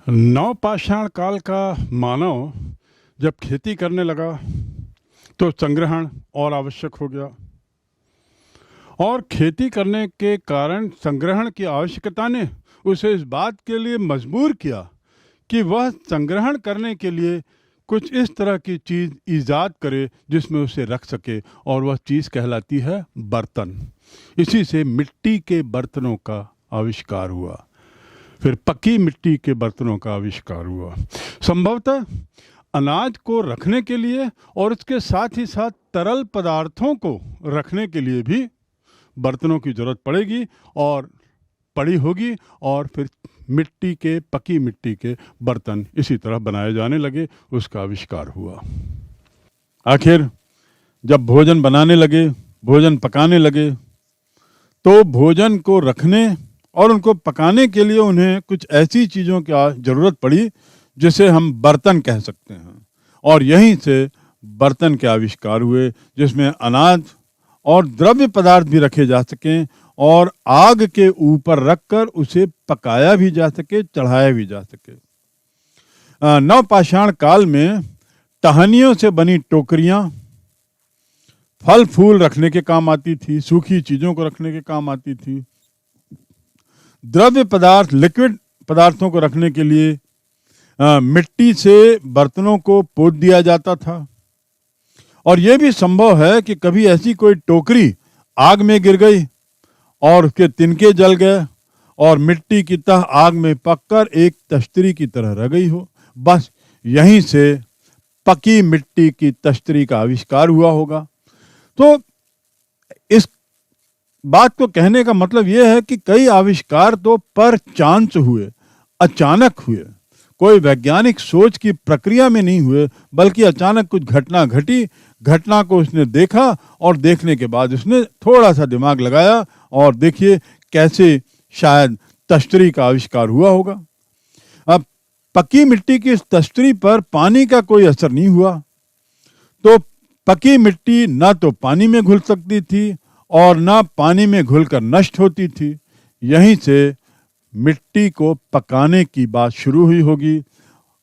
नवपाषाण काल का मानव जब खेती करने लगा तो संग्रहण और आवश्यक हो गया और खेती करने के कारण संग्रहण की आवश्यकता ने उसे इस बात के लिए मजबूर किया कि वह संग्रहण करने के लिए कुछ इस तरह की चीज़ ईजाद करे जिसमें उसे रख सके, और वह चीज़ कहलाती है बर्तन। इसी से मिट्टी के बर्तनों का आविष्कार हुआ, फिर पक्की मिट्टी के बर्तनों का आविष्कार हुआ। संभवतः अनाज को रखने के लिए और उसके साथ ही साथ तरल पदार्थों को रखने के लिए भी बर्तनों की ज़रूरत पड़ेगी और पड़ी होगी, और फिर पक्की मिट्टी के बर्तन इसी तरह बनाए जाने लगे, उसका आविष्कार हुआ। आखिर जब भोजन बनाने लगे, भोजन पकाने लगे, तो भोजन को रखने और उनको पकाने के लिए उन्हें कुछ ऐसी चीज़ों की ज़रूरत पड़ी जिसे हम बर्तन कह सकते हैं, और यहीं से बर्तन के आविष्कार हुए जिसमें अनाज और द्रव्य पदार्थ भी रखे जा सकें और आग के ऊपर रखकर उसे पकाया भी जा सके, चढ़ाया भी जा सके। नवपाषाण काल में टहनियों से बनी टोकरियां फल फूल रखने के काम आती थी, सूखी चीज़ों को रखने के काम आती थी। द्रव्य पदार्थ, लिक्विड पदार्थों को रखने के लिए मिट्टी से बर्तनों को पोत दिया जाता था, और यह भी संभव है कि कभी ऐसी कोई टोकरी आग में गिर गई और उसके तिनके जल गए और मिट्टी की तह आग में पककर एक तश्तरी की तरह रह गई हो। बस यहीं से पकी मिट्टी की तश्तरी का आविष्कार हुआ होगा। तो इस बात को कहने का मतलब यह है कि कई आविष्कार तो पर चांस हुए, अचानक हुए, कोई वैज्ञानिक सोच की प्रक्रिया में नहीं हुए, बल्कि अचानक कुछ घटना घटी, घटना को उसने देखा और देखने के बाद उसने थोड़ा सा दिमाग लगाया और देखिए कैसे शायद तश्तरी का आविष्कार हुआ होगा। अब पकी मिट्टी की इस तश्तरी पर पानी का कोई असर नहीं हुआ, तो पकी मिट्टी न तो पानी में घुल सकती थी और न पानी में घुलकर नष्ट होती थी। यहीं से मिट्टी को पकाने की बात शुरू हुई होगी।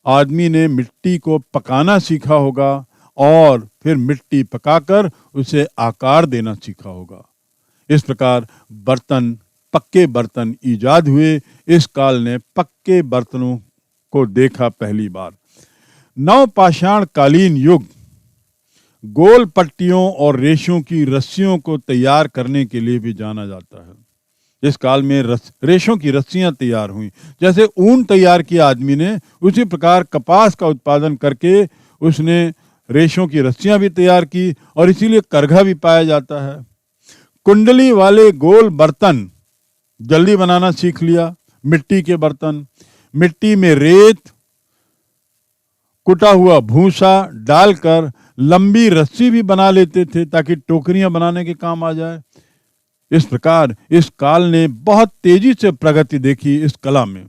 आदमी ने मिट्टी को पकाना सीखा होगा और फिर मिट्टी पकाकर उसे आकार देना सीखा होगा। इस प्रकार बर्तन, पक्के बर्तन ईजाद हुए। इस काल ने पक्के बर्तनों को देखा पहली बार। नवपाषाण कालीन युग गोल पट्टियों और रेशों की रस्सियों को तैयार करने के लिए भी जाना जाता है। इस काल में रेशों की रस्सियां तैयार हुई। जैसे ऊन तैयार किया आदमी ने, उसी प्रकार कपास का उत्पादन करके उसने रेशों की रस्सियां भी तैयार की, और इसीलिए करघा भी पाया जाता है। कुंडली वाले गोल बर्तन जल्दी बनाना सीख लिया। मिट्टी के बर्तन, मिट्टी में रेत, कुटा हुआ भूसा डालकर लंबी रस्सी भी बना लेते थे ताकि टोकरियां बनाने के काम आ जाए। इस प्रकार इस काल ने बहुत तेजी से प्रगति देखी इस कला में।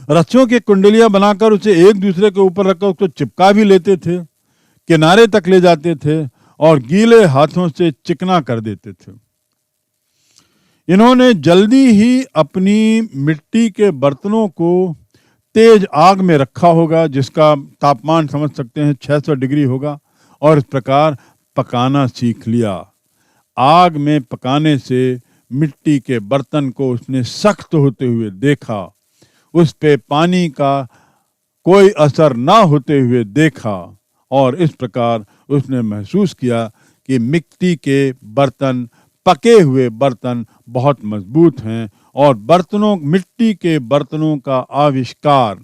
रस्सियों की कुंडलियां बनाकर उसे एक दूसरे के ऊपर रखकर उसको चिपका भी लेते थे, किनारे तक ले जाते थे और गीले हाथों से चिकना कर देते थे। इन्होंने जल्दी ही अपनी मिट्टी के बर्तनों को तेज आग में रखा होगा, जिसका तापमान समझ सकते हैं 600 डिग्री होगा, और इस प्रकार पकाना सीख लिया। आग में पकाने से मिट्टी के बर्तन को उसने सख्त होते हुए देखा, उस पे पानी का कोई असर ना होते हुए देखा, और इस प्रकार उसने महसूस किया कि मिट्टी के बर्तन, पके हुए बर्तन बहुत मजबूत हैं, और मिट्टी के बर्तनों का आविष्कार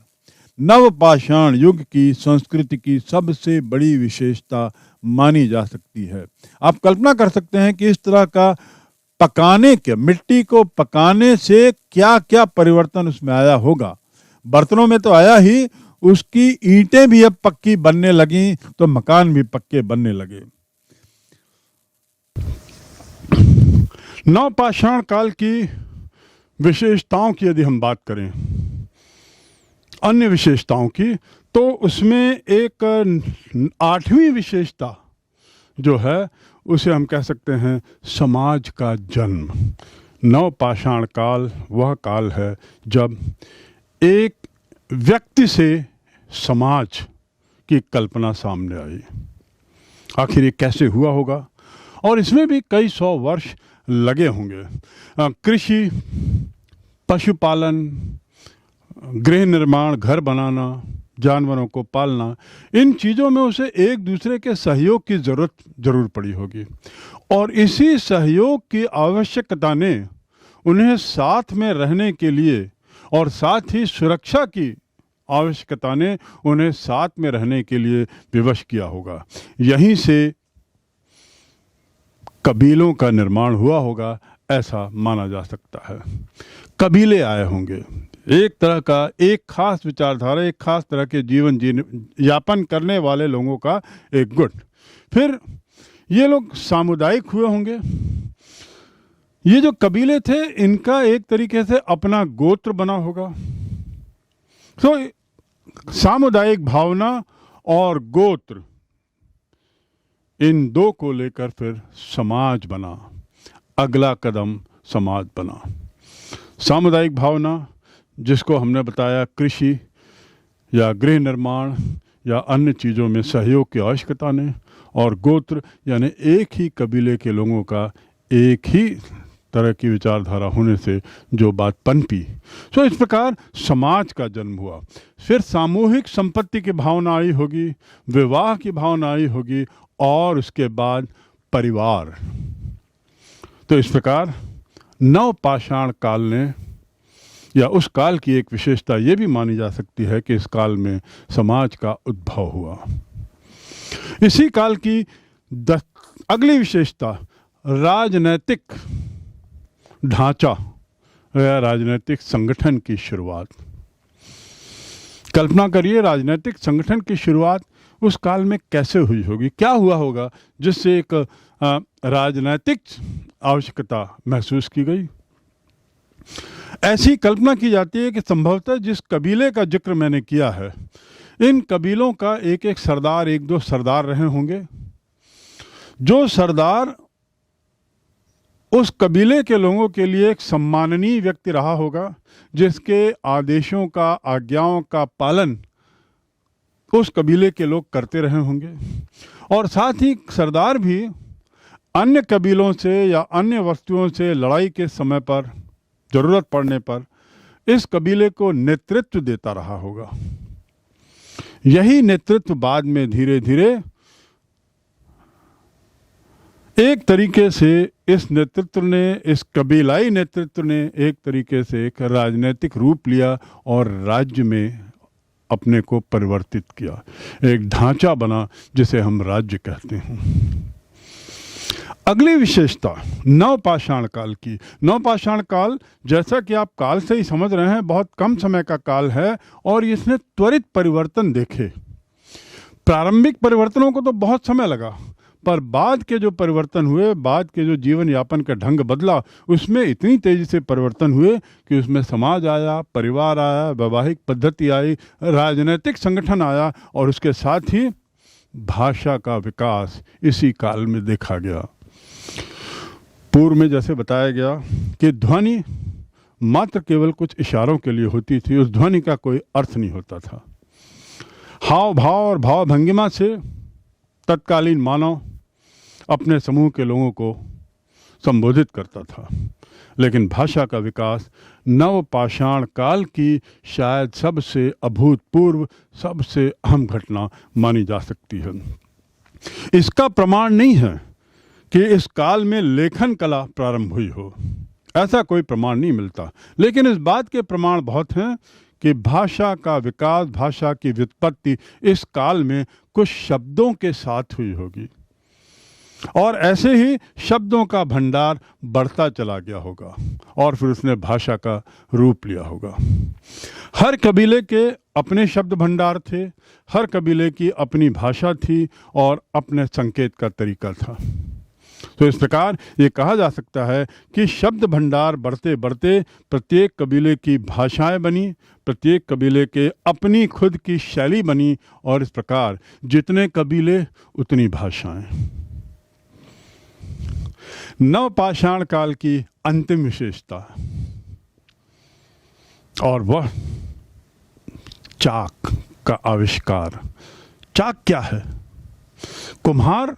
नवपाषाण युग की संस्कृति की सबसे बड़ी विशेषता मानी जा सकती है। आप कल्पना कर सकते हैं कि इस तरह का मिट्टी को पकाने से क्या क्या परिवर्तन उसमें आया होगा। बर्तनों में तो आया ही, उसकी ईंटें भी अब पक्की बनने लगी, तो मकान भी पक्के बनने लगे। नवपाषाण काल की विशेषताओं की यदि हम बात करें, अन्य विशेषताओं की, तो उसमें एक 8वीं विशेषता जो है उसे हम कह सकते हैं समाज का जन्म। नवपाषाण काल वह काल है जब एक व्यक्ति से समाज की कल्पना सामने आई। आखिर ये कैसे हुआ होगा, और इसमें भी कई 100 वर्ष लगे होंगे। कृषि, पशुपालन, गृह निर्माण, घर बनाना, जानवरों को पालना, इन चीज़ों में उसे एक दूसरे के सहयोग की जरूर पड़ी होगी, और इसी सहयोग की आवश्यकता ने उन्हें साथ में रहने के लिए, और साथ ही सुरक्षा की आवश्यकता ने उन्हें साथ में रहने के लिए विवश किया होगा। यहीं से कबीलों का निर्माण हुआ होगा, ऐसा माना जा सकता है। कबीले आए होंगे, एक तरह का, एक खास विचारधारा, एक खास तरह के जीवन यापन करने वाले लोगों का एक गुट। फिर ये लोग सामुदायिक हुए होंगे। ये जो कबीले थे, इनका एक तरीके से अपना गोत्र बना होगा। तो सामुदायिक भावना और गोत्र, इन दो को लेकर फिर समाज बना, अगला कदम समाज बना। सामुदायिक भावना, जिसको हमने बताया कृषि या गृह निर्माण या अन्य चीज़ों में सहयोग की आवश्यकता ने, और गोत्र यानी एक ही कबीले के लोगों का एक ही तरह की विचारधारा होने से जो बात पनपी। तो इस प्रकार समाज का जन्म हुआ। फिर सामूहिक संपत्ति की भावना आई होगी, विवाह की भावना आई होगी, और उसके बाद परिवार। तो इस प्रकार नवपाषाण काल ने, या उस काल की एक विशेषता ये भी मानी जा सकती है कि इस काल में समाज का उद्भव हुआ। इसी काल की अगली विशेषता राजनैतिक ढांचा या राजनैतिक संगठन की शुरुआत। कल्पना करिए, राजनैतिक संगठन की शुरुआत उस काल में कैसे हुई होगी, क्या हुआ होगा जिससे एक राजनैतिक आवश्यकता महसूस की गई। ऐसी कल्पना की जाती है कि संभवतः जिस कबीले का जिक्र मैंने किया है, इन कबीलों का एक एक सरदार, एक दो सरदार रहे होंगे। जो सरदार उस कबीले के लोगों के लिए एक सम्माननीय व्यक्ति रहा होगा, जिसके आदेशों का, आज्ञाओं का पालन उस कबीले के लोग करते रहे होंगे। और साथ ही सरदार भी अन्य कबीलों से या अन्य वस्तुओं से लड़ाई के समय पर, जरूरत पड़ने पर इस कबीले को नेतृत्व देता रहा होगा। यही नेतृत्व बाद में धीरे धीरे एक तरीके से इस नेतृत्व ने, इस कबीलाई नेतृत्व ने एक तरीके से एक राजनीतिक रूप लिया और राज्य में अपने को परिवर्तित किया। एक ढांचा बना जिसे हम राज्य कहते हैं। अगली विशेषता नवपाषाण काल की। नवपाषाण काल, जैसा कि आप काल से ही समझ रहे हैं, बहुत कम समय का काल है और इसने त्वरित परिवर्तन देखे। प्रारंभिक परिवर्तनों को तो बहुत समय लगा, पर बाद के जो परिवर्तन हुए, बाद के जो जीवन यापन का ढंग बदला, उसमें इतनी तेजी से परिवर्तन हुए कि उसमें समाज आया, परिवार आया, वैवाहिक पद्धति आई, राजनीतिक संगठन आया, और उसके साथ ही भाषा का विकास इसी काल में देखा गया। पूर्व में जैसे बताया गया कि ध्वनि मात्र केवल कुछ इशारों के लिए होती थी, उस ध्वनि का कोई अर्थ नहीं होता था। हाव भाव और भाव भंगिमा से तत्कालीन मानव अपने समूह के लोगों को संबोधित करता था। लेकिन भाषा का विकास नवपाषाण काल की शायद सबसे अभूतपूर्व, सबसे अहम घटना मानी जा सकती है। इसका प्रमाण नहीं है कि इस काल में लेखन कला प्रारंभ हुई हो, ऐसा कोई प्रमाण नहीं मिलता। लेकिन इस बात के प्रमाण बहुत हैं कि भाषा का विकास, भाषा की व्युत्पत्ति इस काल में कुछ शब्दों के साथ हुई होगी, और ऐसे ही शब्दों का भंडार बढ़ता चला गया होगा और फिर उसने भाषा का रूप लिया होगा। हर कबीले के अपने शब्द भंडार थे, हर कबीले की अपनी भाषा थी और अपने संकेत का तरीका था। तो इस प्रकार ये कहा जा सकता है कि शब्द भंडार बढ़ते बढ़ते प्रत्येक कबीले की भाषाएं बनी, प्रत्येक कबीले के अपनी खुद की शैली बनी, और इस प्रकार जितने कबीले उतनी भाषाएं। नवपाषाण काल की अंतिम विशेषता, और वह चाक का आविष्कार। चाक क्या है? कुम्हार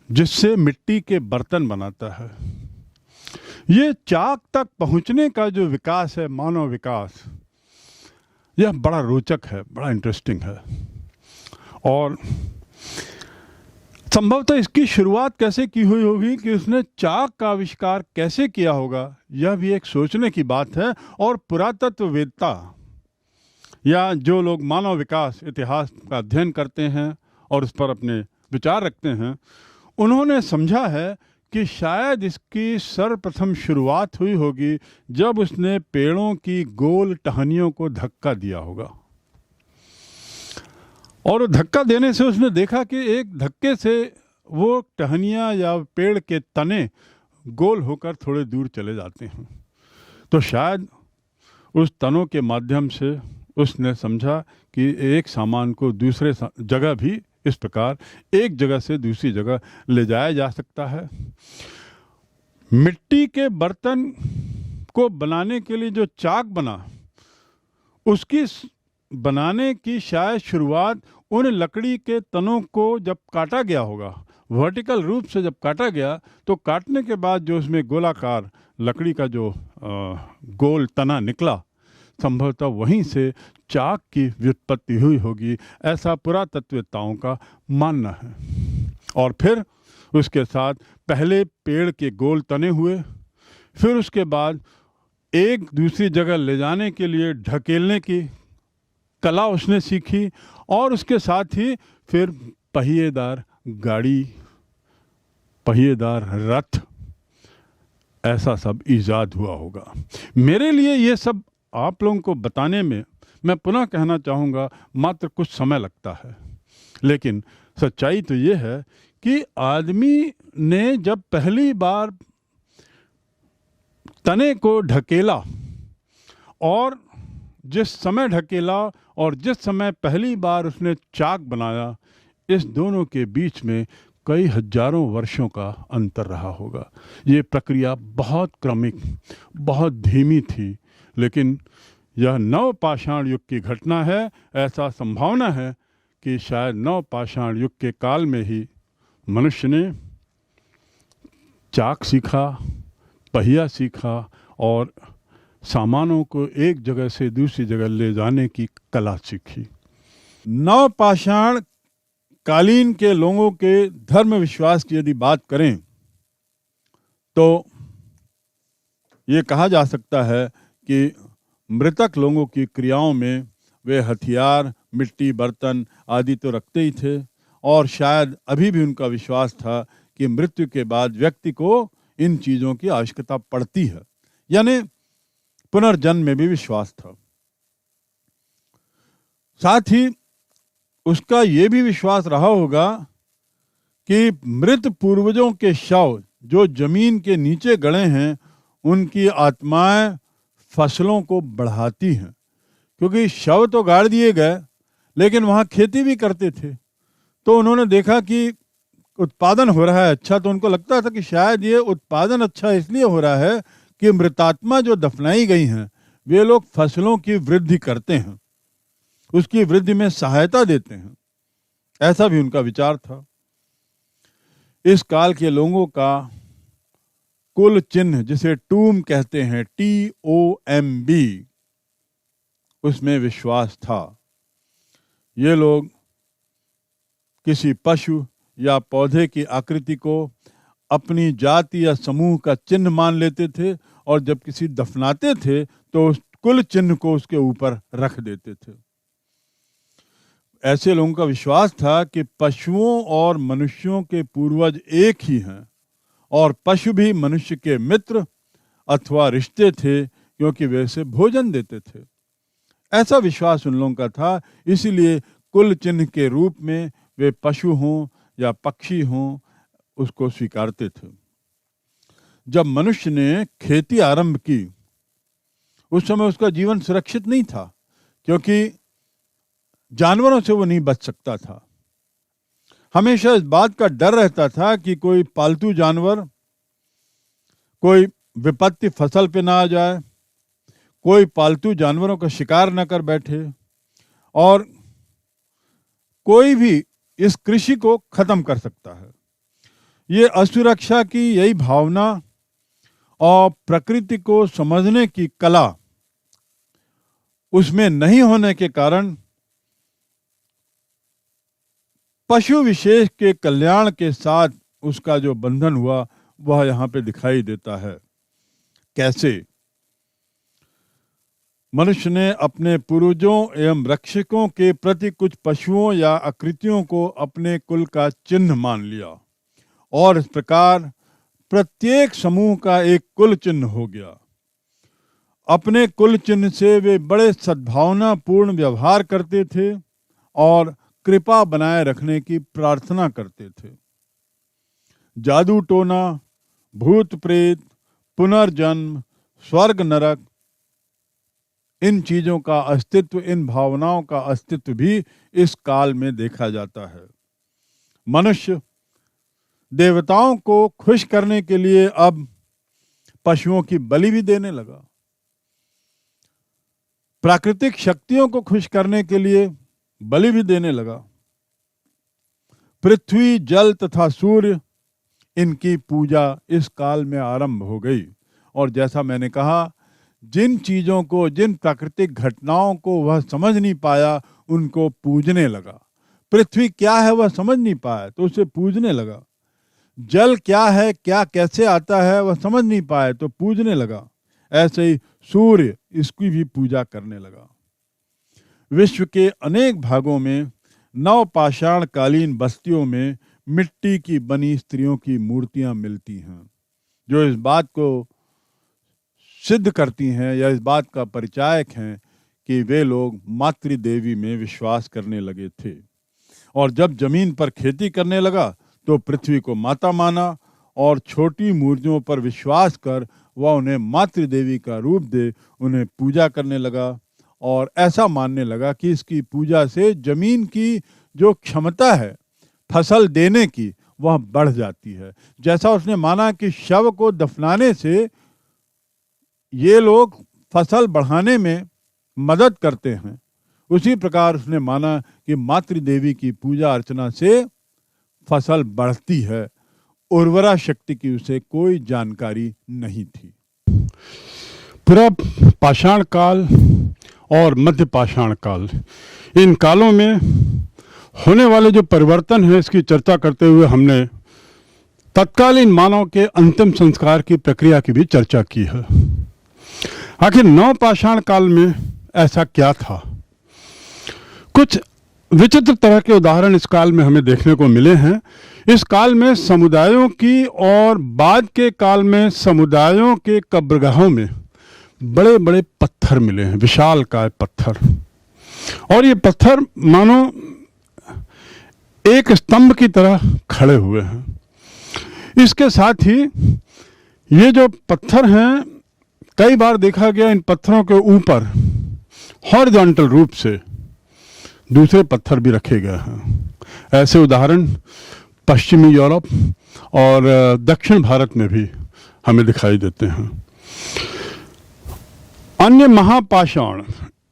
जिससे मिट्टी के बर्तन बनाता है, ये चाक तक पहुंचने का जो विकास है, मानव विकास, यह बड़ा रोचक है, बड़ा इंटरेस्टिंग है। और संभवतः इसकी शुरुआत कैसे की हुई होगी, कि उसने चाक का आविष्कार कैसे किया होगा, यह भी एक सोचने की बात है। और पुरातत्ववेत्ता या जो लोग मानव विकास इतिहास का अध्ययन करते हैं और उस पर अपने विचार रखते हैं, उन्होंने समझा है कि शायद इसकी सर्वप्रथम शुरुआत हुई होगी जब उसने पेड़ों की गोल टहनियों को धक्का दिया होगा। और धक्का देने से उसने देखा कि एक धक्के से वो टहनियाँ या पेड़ के तने गोल होकर थोड़े दूर चले जाते हैं। तो शायद उस तनों के माध्यम से उसने समझा कि एक सामान को दूसरे जगह भी इस प्रकार एक जगह से दूसरी जगह ले जाया जा सकता है। मिट्टी के बर्तन को बनाने के लिए जो चाक बना, उसकी बनाने की शायद शुरुआत उन लकड़ी के तनों को जब काटा गया होगा, वर्टिकल रूप से जब काटा गया, तो काटने के बाद जो उसमें गोलाकार लकड़ी का जो गोल तना निकला, संभवतः वहीं से चाक की व्युत्पत्ति हुई होगी, ऐसा पुरातत्ववेत्ताओं का मानना है। और फिर उसके साथ पहले पेड़ के गोल तने हुए, फिर उसके बाद एक दूसरी जगह ले जाने के लिए ढकेलने की कला उसने सीखी, और उसके साथ ही फिर पहिएदार गाड़ी, पहिएदार रथ, ऐसा सब ईजाद हुआ होगा। मेरे लिए ये सब आप लोगों को बताने में, मैं पुनः कहना चाहूँगा, मात्र कुछ समय लगता है। लेकिन सच्चाई तो ये है कि आदमी ने जब पहली बार तने को ढकेला, और जिस समय ढकेला और जिस समय पहली बार उसने चाक बनाया, इस दोनों के बीच में कई हजारों वर्षों का अंतर रहा होगा। ये प्रक्रिया बहुत क्रमिक, बहुत धीमी थी, लेकिन यह नवपाषाण युग की घटना है। ऐसा संभावना है कि शायद नवपाषाण युग के काल में ही मनुष्य ने चाक सीखा, पहिया सीखा और सामानों को एक जगह से दूसरी जगह ले जाने की कला सीखी। नवपाषाण कालीन के लोगों के धर्म विश्वास की यदि बात करें तो ये कहा जा सकता है कि मृतक लोगों की क्रियाओं में वे हथियार, मिट्टी, बर्तन आदि तो रखते ही थे, और शायद अभी भी उनका विश्वास था कि मृत्यु के बाद व्यक्ति को इन चीज़ों की आवश्यकता पड़ती है, यानी पुनर्जन्म में भी विश्वास था। साथ ही उसका ये भी विश्वास रहा होगा कि मृत पूर्वजों के शव जो जमीन के नीचे गड़े हैं, उनकी आत्माएं फसलों को बढ़ाती हैं, क्योंकि शव तो गाड़ दिए गए लेकिन वहाँ खेती भी करते थे। तो उन्होंने देखा कि उत्पादन हो रहा है अच्छा, तो उनको लगता था कि शायद ये उत्पादन अच्छा इसलिए हो रहा है कि मृतात्मा जो दफनाई गई हैं, वे लोग फसलों की वृद्धि करते हैं, उसकी वृद्धि में सहायता देते हैं। ऐसा भी उनका विचार था। इस काल के लोगों का कुल चिन्ह, जिसे टूम कहते हैं, TOMB, उसमें विश्वास था। ये लोग किसी पशु या पौधे की आकृति को अपनी जाति या समूह का चिन्ह मान लेते थे, और जब किसी दफनाते थे तो उस कुल चिन्ह को उसके ऊपर रख देते थे। ऐसे लोगों का विश्वास था कि पशुओं और मनुष्यों के पूर्वज एक ही हैं, और पशु भी मनुष्य के मित्र अथवा रिश्ते थे, क्योंकि वे उसे भोजन देते थे। ऐसा विश्वास उन लोगों का था। इसीलिए कुल चिन्ह के रूप में वे पशु हों या पक्षी हों, उसको स्वीकारते थे। जब मनुष्य ने खेती आरंभ की, उस समय उसका जीवन सुरक्षित नहीं था, क्योंकि जानवरों से वो नहीं बच सकता था। हमेशा इस बात का डर रहता था कि कोई पालतू जानवर, कोई विपत्ति फसल पे ना आ जाए, कोई पालतू जानवरों का शिकार न कर बैठे, और कोई भी इस कृषि को खत्म कर सकता है। ये असुरक्षा की यही भावना और प्रकृति को समझने की कला उसमें नहीं होने के कारण पशु विशेष के कल्याण के साथ उसका जो बंधन हुआ वह यहाँ पे दिखाई देता है। कैसे? मनुष्य ने अपने पूर्वजों एवं रक्षकों के प्रति कुछ पशुओं या आकृतियों को अपने कुल का चिन्ह मान लिया और इस प्रकार प्रत्येक समूह का एक कुल चिन्ह हो गया। अपने कुल चिन्ह से वे बड़े सद्भावनापूर्ण व्यवहार करते थे और कृपा बनाए रखने की प्रार्थना करते थे। जादू टोना, भूत प्रेत, पुनर्जन्म, स्वर्ग नरक, इन चीजों का अस्तित्व, इन भावनाओं का अस्तित्व भी इस काल में देखा जाता है। मनुष्य देवताओं को खुश करने के लिए अब पशुओं की बलि भी देने लगा। प्राकृतिक शक्तियों को खुश करने के लिए बलि भी देने लगा। पृथ्वी, जल तथा सूर्य, इनकी पूजा इस काल में आरंभ हो गई। और जैसा मैंने कहा, जिन चीजों को, जिन प्राकृतिक घटनाओं को वह समझ नहीं पाया, उनको पूजने लगा। पृथ्वी क्या है वह समझ नहीं पाया तो उसे पूजने लगा। जल क्या है, क्या कैसे आता है वह समझ नहीं पाए तो पूजने लगा। ऐसे ही सूर्य, इसकी भी पूजा करने लगा। विश्व के अनेक भागों में नवपाषाण कालीन बस्तियों में मिट्टी की बनी स्त्रियों की मूर्तियां मिलती हैं, जो इस बात को सिद्ध करती हैं या इस बात का परिचायक हैं कि वे लोग मातृदेवी में विश्वास करने लगे थे। और जब जमीन पर खेती करने लगा तो पृथ्वी को माता माना और छोटी मूर्तियों पर विश्वास कर वह उन्हें मातृदेवी का रूप दे उन्हें पूजा करने लगा और ऐसा मानने लगा कि इसकी पूजा से जमीन की जो क्षमता है फसल देने की वह बढ़ जाती है। जैसा उसने माना कि शव को दफनाने से ये लोग फसल बढ़ाने में मदद करते हैं, उसी प्रकार उसने माना कि मातृदेवी की पूजा अर्चना से फसल बढ़ती है। उर्वरा शक्ति की उसे कोई जानकारी नहीं थी। पूरा पाषाण काल और मध्य पाषाण काल, इन कालों में होने वाले जो परिवर्तन है इसकी चर्चा करते हुए हमने तत्कालीन मानव के अंतिम संस्कार की प्रक्रिया की भी चर्चा की है। आखिर नवपाषाण काल में ऐसा क्या था? कुछ विचित्र तरह के उदाहरण इस काल में हमें देखने को मिले हैं। इस काल में समुदायों की और बाद के काल में समुदायों के कब्रगाहों में बड़े बड़े पत्थर मिले हैं, विशालकाय पत्थर। और ये पत्थर मानो एक स्तंभ की तरह खड़े हुए हैं। इसके साथ ही ये जो पत्थर हैं, कई बार देखा गया इन पत्थरों के ऊपर हॉरिजॉन्टल रूप से दूसरे पत्थर भी रखे गए हैं। ऐसे उदाहरण पश्चिमी यूरोप और दक्षिण भारत में भी हमें दिखाई देते हैं। अन्य महापाषाण,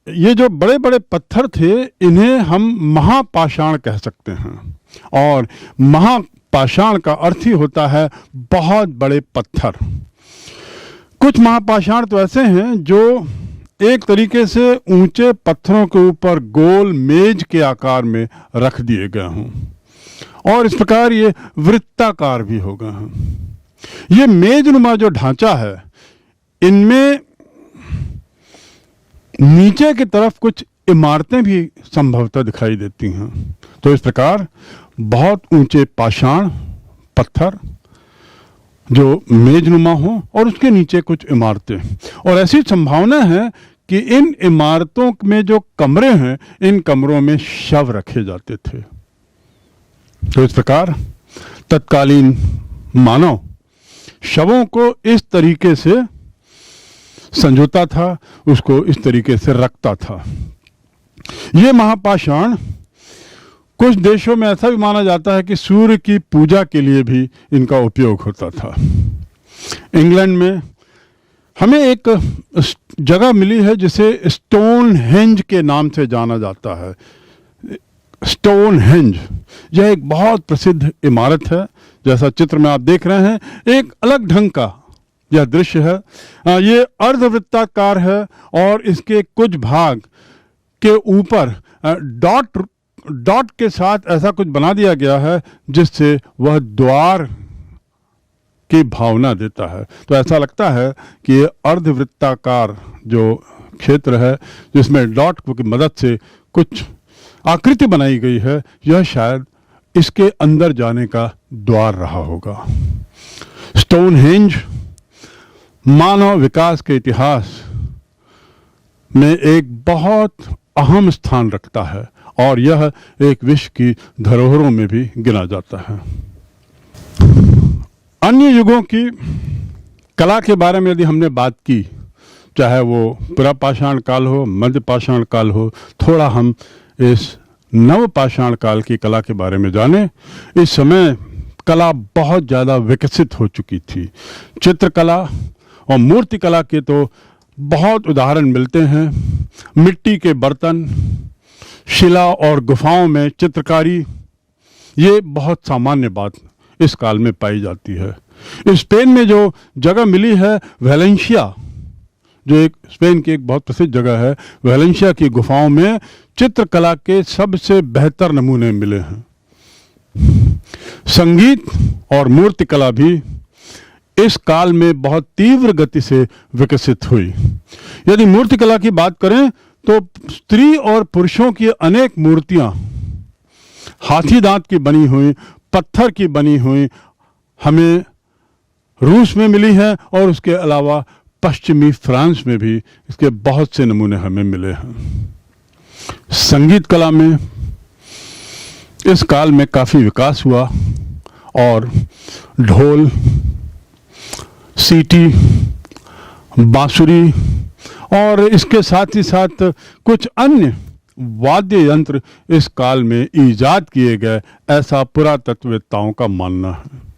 ये जो बड़े बड़े पत्थर थे इन्हें हम महापाषाण कह सकते हैं। और महापाषाण का अर्थ ही होता है बहुत बड़े पत्थर। कुछ महापाषाण तो ऐसे हैं जो एक तरीके से ऊंचे पत्थरों के ऊपर गोल मेज के आकार में रख दिए गए हों और इस प्रकार ये वृत्ताकार भी हो गए हैं। ये मेजनुमा जो ढांचा है, इनमें नीचे की तरफ कुछ इमारतें भी संभवतः दिखाई देती हैं। तो इस प्रकार बहुत ऊंचे पाषाण पत्थर जो मेजनुमा हो और उसके नीचे कुछ इमारतें, और ऐसी संभावना है कि इन इमारतों में जो कमरे हैं, इन कमरों में शव रखे जाते थे। तो इस प्रकार तत्कालीन मानव शवों को इस तरीके से संजोता था, उसको इस तरीके से रखता था। ये महापाषाण कुछ देशों में ऐसा भी माना जाता है कि सूर्य की पूजा के लिए भी इनका उपयोग होता था। इंग्लैंड में हमें एक जगह मिली है जिसे स्टोनहेंज के नाम से जाना जाता है। स्टोनहेंज यह एक बहुत प्रसिद्ध इमारत है। जैसा चित्र में आप देख रहे हैं, एक अलग ढंग का यह दृश्य है। ये अर्धवृत्ताकार है और इसके कुछ भाग के ऊपर डॉट के साथ ऐसा कुछ बना दिया गया है जिससे वह द्वार की भावना देता है। तो ऐसा लगता है कि ये अर्धवृत्ताकार जो क्षेत्र है जिसमें डॉट की मदद से कुछ आकृति बनाई गई है, यह शायद इसके अंदर जाने का द्वार रहा होगा। स्टोनहेंज मानव विकास के इतिहास में एक बहुत अहम स्थान रखता है और यह एक विश्व की धरोहरों में भी गिना जाता है। अन्य युगों की कला के बारे में यदि हमने बात की, चाहे वो पुरापाषाण काल हो, मध्य पाषाण काल हो, थोड़ा हम इस नव पाषाण काल की कला के बारे में जाने। इस समय कला बहुत ज़्यादा विकसित हो चुकी थी। चित्रकला और मूर्ति कला के तो बहुत उदाहरण मिलते हैं। मिट्टी के बर्तन, शिला और गुफाओं में चित्रकारी, ये बहुत सामान्य बात इस काल में पाई जाती है। स्पेन में जो जगह मिली है वेलेंशिया, जो एक स्पेन की एक बहुत प्रसिद्ध जगह है, वेलेंशिया की गुफाओं में चित्रकला के सबसे बेहतर नमूने मिले हैं। संगीत और मूर्तिकला भी इस काल में बहुत तीव्र गति से विकसित हुई। यदि मूर्तिकला की बात करें तो स्त्री और पुरुषों की अनेक मूर्तियां हाथी दांत की बनी हुई, पत्थर की बनी हुई हमें रूस में मिली है और उसके अलावा पश्चिमी फ्रांस में भी इसके बहुत से नमूने हमें मिले हैं। संगीत कला में इस काल में काफ़ी विकास हुआ और ढोल, सीटी, बांसुरी और इसके साथ ही साथ कुछ अन्य वाद्य यंत्र इस काल में ईजाद किए गए, ऐसा पुरातत्ववेत्ताओं का मानना है।